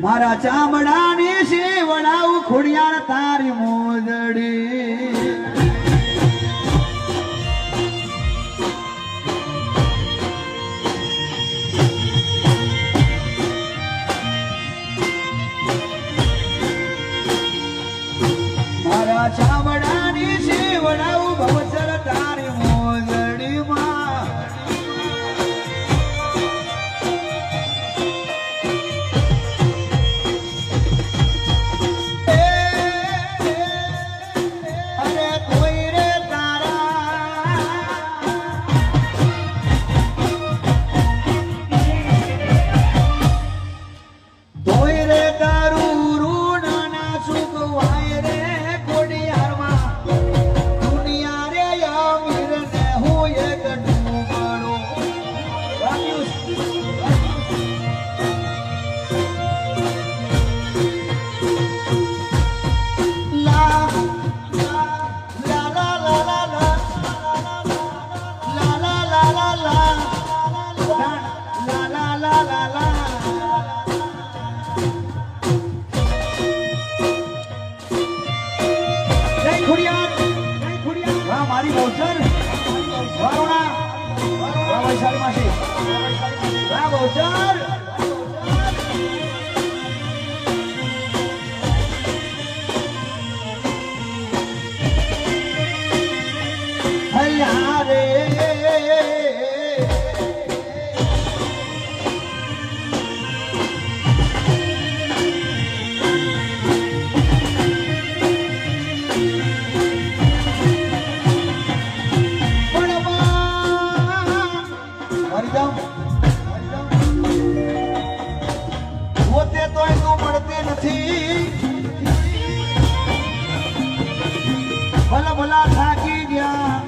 મારા ચામડાની શેવડાવું ખોડિયાર તારી મોજડી મારા ચામડાની શેવડાવું ભવચર તારી મોજડી માં મારી બહુચર વારોણા વૈશાલી માસી બહુચર હૈયા રે ભલા ભલા થાકી ગયા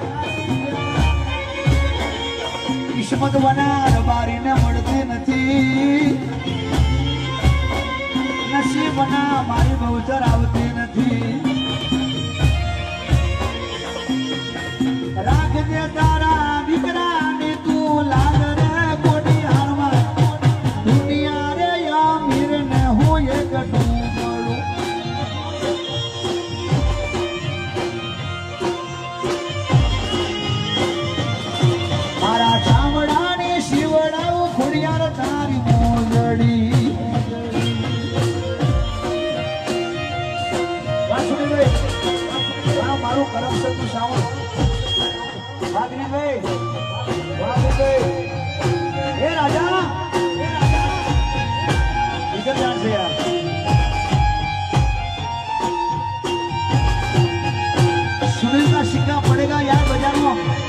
કિસ્મત વનાર બારીને મળતી નથી નસીબના મારી બહુચર આવતી નથી રાખજે તારા દીકરાને તું લાગ રે કોટી હારમાં દુનિયા રે મીર ને હું એક મારા ચામડાની શિવડાવું ખોડિયાર તારી મોજડી મારું કરપ્શન તું સાવણ ભાગની એ રાજા इधर ध्यान से यार सुनील का सिक्का पड़ेगा यार बाजार में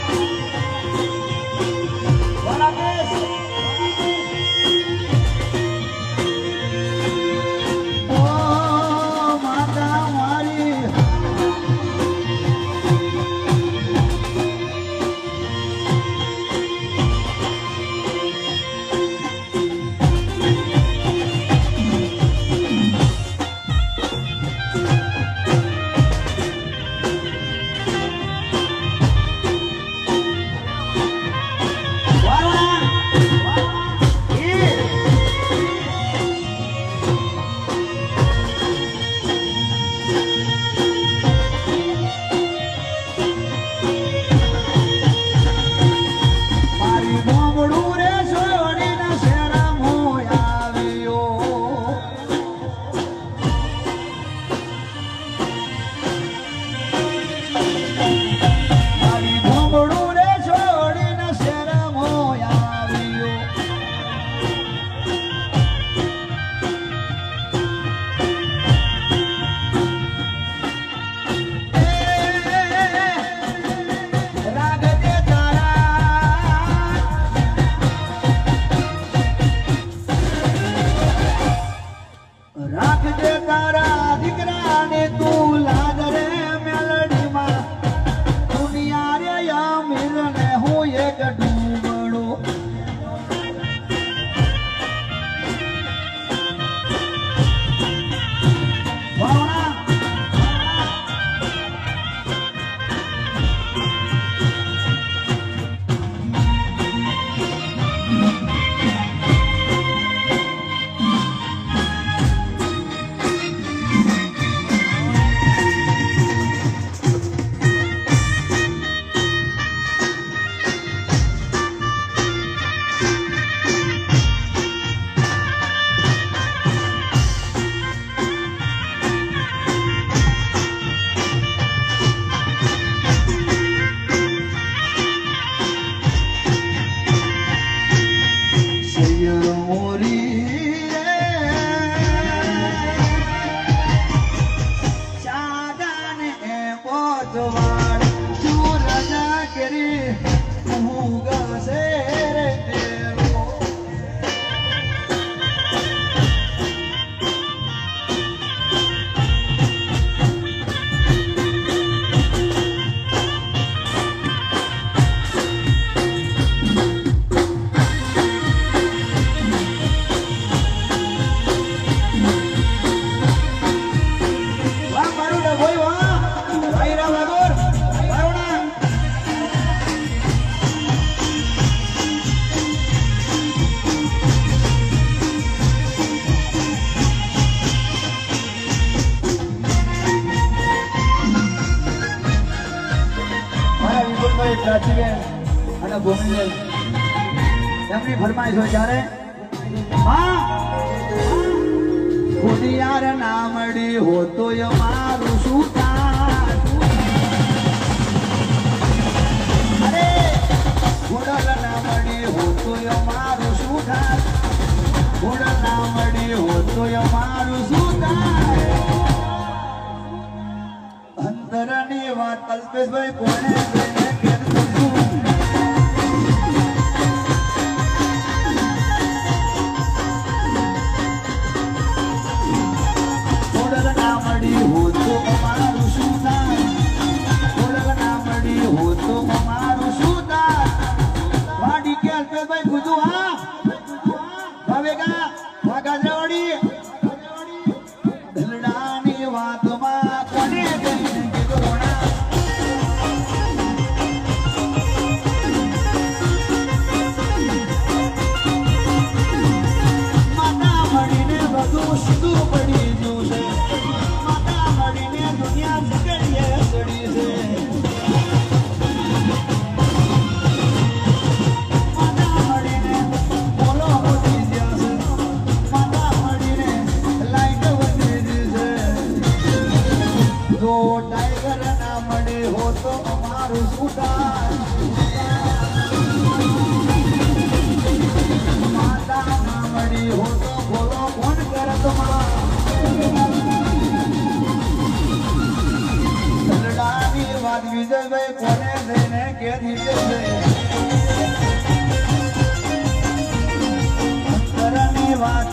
પ્રાચીબેન અને ભૂમિબેન એમની ફરમાઈશ હોય ત્યારે હા ખુદિયાર ના મળી હોતો મારું શું થાય અરે ખોડલ ના મળી હોતો મારું શું થાય ખોડલ ના મળી હોતો મારું શું થાય અંતરની વાત કલ્પેશભાઈ કોને જઈને કેમ કરું ખોડલ ના મળી હોતો મારું શું થાય ખોડલ ના મળી હોતો મારું શું થાય વાડી કે અલ્પેશભાઈ પૂછું હા ભાવેગા વાગાજવાડી દલડાની વાતમાં કોને જઈને કીધું માતા મળીને બધું સીધું પડી ગયું છે માતા મળીને દુનિયા જગડીએ ચડી છે માતા મળીને બોલો વધી ગયા છે માતા મળીને લાઈટ વધી છે જો ટાઈગર ના મળે હો તો અમારું શું થાય માતા ના મળી હો તો બોલો કોણ કરત દલડાની વાત વિજયભાઈ કોને જઈને કે દીધે છે અંતરની વાત